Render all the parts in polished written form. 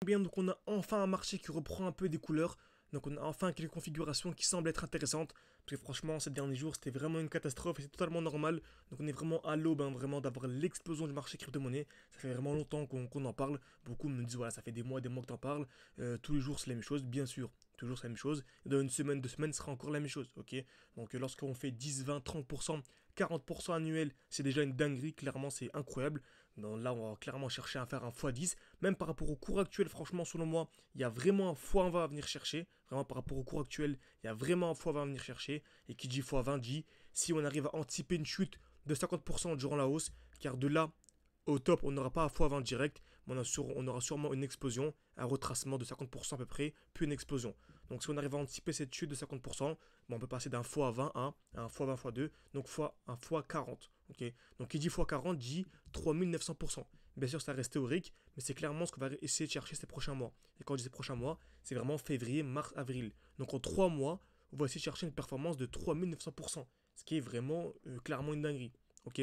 Bien, donc on a enfin un marché qui reprend un peu des couleurs. Donc on a enfin quelques configurations qui semblent être intéressantes. Parce que franchement, ces derniers jours, c'était vraiment une catastrophe et c'est totalement normal. Donc on est vraiment à l'aube, hein, vraiment, d'avoir l'explosion du marché crypto-monnaie. Ça fait vraiment longtemps qu'on en parle. Beaucoup me disent, voilà, ça fait des mois que t'en parles. Tous les jours, c'est la même chose, bien sûr. Toujours c'est la même chose. Et dans une semaine, 2 semaines, ce sera encore la même chose, ok. Donc lorsqu'on fait 10, 20, 30%, 40% annuel, c'est déjà une dinguerie. Clairement, c'est incroyable. Donc là, on va clairement chercher à faire un x10. Même par rapport au cours actuel, franchement, selon moi, il y a vraiment un x20 à venir chercher. Vraiment, par rapport au cours actuel, il y a vraiment un x20 à venir chercher. Et qui dit x20 dit, si on arrive à anticiper une chute de 50% durant la hausse, car de là au top, on n'aura pas un x20 direct, mais on aura sûrement une explosion, un retracement de 50% à peu près, puis une explosion. Donc si on arrive à anticiper cette chute de 50%, bon, on peut passer d'un x20 à un x20 x2, donc un x40. Okay, donc qui dit x40 dit 3900%. Bien sûr, ça reste théorique, mais c'est clairement ce qu'on va essayer de chercher ces prochains mois. Et quand je dis ces prochains mois, c'est vraiment février, mars, avril. Donc en 3 mois, on va essayer de chercher une performance de 3900%, ce qui est vraiment clairement une dinguerie. Ok.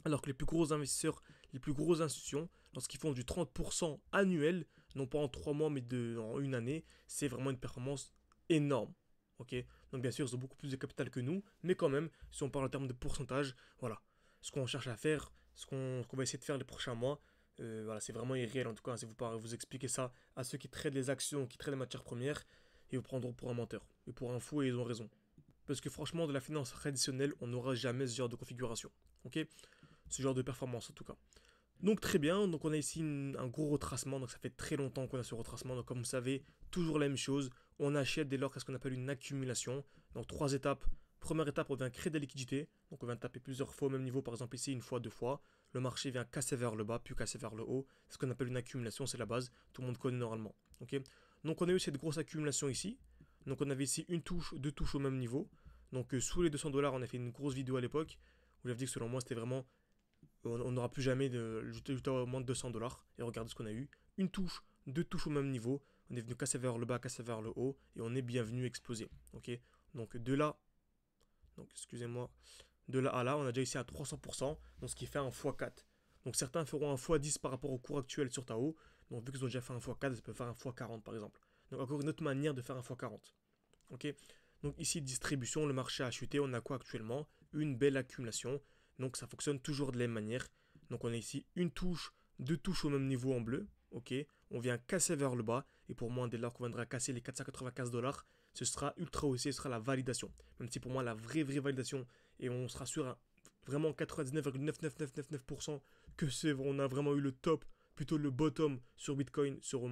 Alors que les plus gros investisseurs, les plus grosses institutions, lorsqu'ils font du 30% annuel, non pas en 3 mois mais en une année, c'est vraiment une performance énorme. Ok. Donc bien sûr, ils ont beaucoup plus de capital que nous, mais quand même, si on parle en termes de pourcentage, voilà. Ce qu'on cherche à faire, ce qu'on va essayer de faire les prochains mois, voilà, c'est vraiment irréel en tout cas. Si vous expliquez ça à ceux qui traitent les actions, qui traitent les matières premières, ils vous prendront pour un menteur. Et pour un fou, et ils ont raison. Parce que franchement, de la finance traditionnelle, on n'aura jamais ce genre de configuration. Ok. Ce genre de performance en tout cas. Donc très bien, donc on a ici un gros retracement, donc ça fait très longtemps qu'on a ce retracement, donc comme vous savez, toujours la même chose, on achète dès lors qu'est-ce qu'on appelle une accumulation, donc 3 étapes. Première étape, on vient créer de la liquidité, donc on vient taper plusieurs fois au même niveau, par exemple ici une fois, deux fois, le marché vient casser vers le bas, puis casser vers le haut, c'est ce qu'on appelle une accumulation, c'est la base, tout le monde connaît normalement. Ok. Donc on a eu cette grosse accumulation ici, donc on avait ici une touche, deux touches au même niveau, donc sous les 200 $, on a fait une grosse vidéo à l'époque, où j'avais dit que selon moi c'était vraiment on n'aura plus jamais juste à moins de 200 $. Et regardez ce qu'on a eu. Une touche, deux touches au même niveau. On est venu casser vers le bas, casser vers le haut. Et on est bienvenu exploser. Ok. Donc de là, donc excusez-moi, de là à là, on a déjà ici à 300%. Donc ce qui fait un x4. Donc certains feront un x10 par rapport au cours actuel sur Tao. Donc vu qu'ils ont déjà fait un x4, ils peuvent faire un x40 par exemple. Donc encore une autre manière de faire un x40. Ok. Donc ici, distribution, le marché a chuté. On a quoi actuellement? Une belle accumulation. Donc ça fonctionne toujours de la même manière. Donc on a ici une touche, deux touches au même niveau en bleu. Ok. On vient casser vers le bas. Et pour moi, dès lors qu'on viendra casser les 495 $, ce sera ultra haussier, ce sera la validation. Même si pour moi, la vraie validation, et on sera sûr à vraiment 99,99999% que c'est, on a vraiment eu le top, plutôt le bottom sur Bitcoin, sur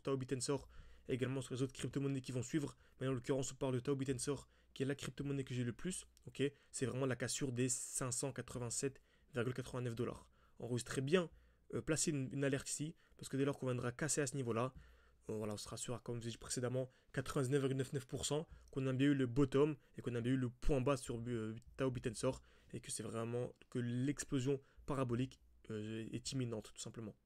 Tao Bitensor, et également sur les autres crypto-monnaies qui vont suivre. Mais en l'occurrence, on parle de Tao Bitensor, qui est la crypto-monnaie que j'ai le plus. Ok, c'est vraiment la cassure des 587,89 $. On risque très bien placer une alerte ici, parce que dès lors qu'on viendra casser à ce niveau-là, voilà, on sera sûr, comme je l'ai dit précédemment, 99,99% qu'on a bien eu le bottom et qu'on a bien eu le point bas sur Tao Bitensor et que c'est vraiment que l'explosion parabolique est imminente, tout simplement.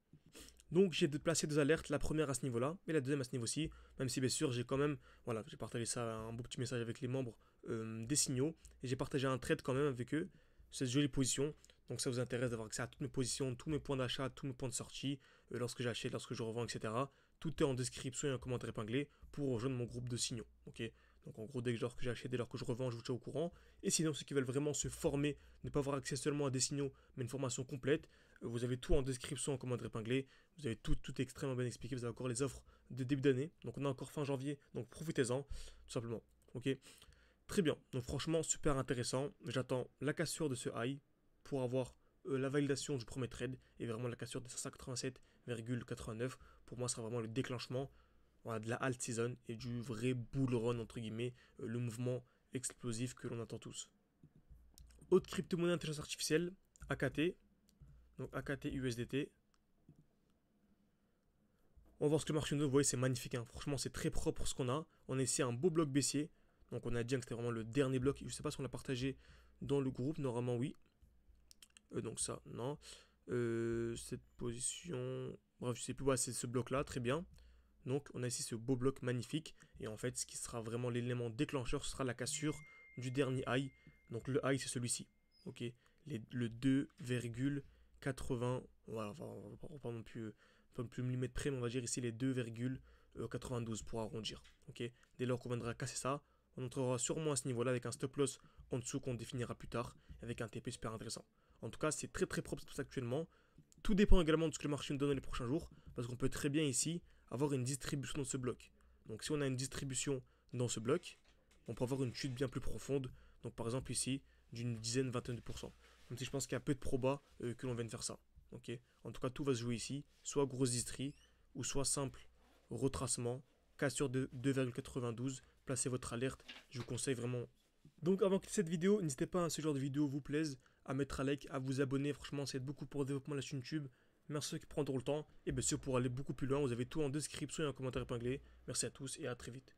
Donc j'ai placé deux alertes, la première à ce niveau-là, et la deuxième à ce niveau-ci, même si bien sûr j'ai quand même, voilà, j'ai partagé ça, un beau petit message avec les membres des signaux, et j'ai partagé un trade quand même avec eux, cette jolie position, donc ça vous intéresse d'avoir accès à toutes mes positions, tous mes points d'achat, tous mes points de sortie, lorsque j'achète, lorsque je revends, etc. Tout est en description et en commentaire épinglé pour rejoindre mon groupe de signaux, ok. Donc en gros, dès lors que j'achète, dès lors que je revends, je vous tiens au courant. Et sinon, ceux qui veulent vraiment se former, ne pas avoir accès seulement à des signaux, mais une formation complète, vous avez tout en description, en commentaire épinglé. Vous avez tout extrêmement bien expliqué. Vous avez encore les offres de début d'année. Donc on a encore fin janvier. Donc profitez-en, tout simplement. Ok. Très bien. Donc franchement, super intéressant. J'attends la cassure de ce high pour avoir la validation du premier trade et vraiment la cassure de 587,89. Pour moi, ce sera vraiment le déclenchement, voilà, de la alt season et du vrai bull run entre guillemets, le mouvement explosif que l'on attend tous. Autre crypto-monnaie intelligence artificielle, AKT. Donc AKT USDT. On va voir ce que le marché nous. Vous voyez, c'est magnifique, hein. Franchement, c'est très propre ce qu'on a. On a ici un beau bloc baissier. Donc on a dit que c'était vraiment le dernier bloc. Je ne sais pas si on l'a partagé dans le groupe. Normalement, oui. Donc ça, non. Cette position... Bref, je sais plus. Ouais, c'est ce bloc-là. Très bien. Donc on a ici ce beau bloc magnifique. Et en fait, ce qui sera vraiment l'élément déclencheur, ce sera la cassure du dernier high. Donc le high, c'est celui-ci. Ok. Le 2,80. Voilà, on va pas non plus pas plus millimètre près, mais on va dire ici les 2,92 pour arrondir. Ok. Dès lors qu'on viendra casser ça, on entrera sûrement à ce niveau-là avec un stop loss en dessous qu'on définira plus tard, avec un TP super intéressant. En tout cas, c'est très très propre actuellement. Tout dépend également de ce que le marché nous donne dans les prochains jours, parce qu'on peut très bien ici avoir une distribution dans ce bloc. Donc si on a une distribution dans ce bloc, on peut avoir une chute bien plus profonde, donc par exemple ici, d'une dizaine, 22%. Même si je pense qu'il y a peu de probas que l'on vienne faire ça. Okay. En tout cas, tout va se jouer ici, soit grosse distrie, ou soit simple retracement, cassure de 2,92, placez votre alerte, je vous conseille vraiment. Donc avant que cette vidéo, n'hésitez pas à ce genre de vidéo vous plaise, à mettre un like, à vous abonner, franchement ça aide beaucoup pour le développement de la chaîne YouTube. Merci à ceux qui prendront le temps, et bien sûr pour aller beaucoup plus loin, vous avez tout en description et en commentaire épinglé. Merci à tous et à très vite.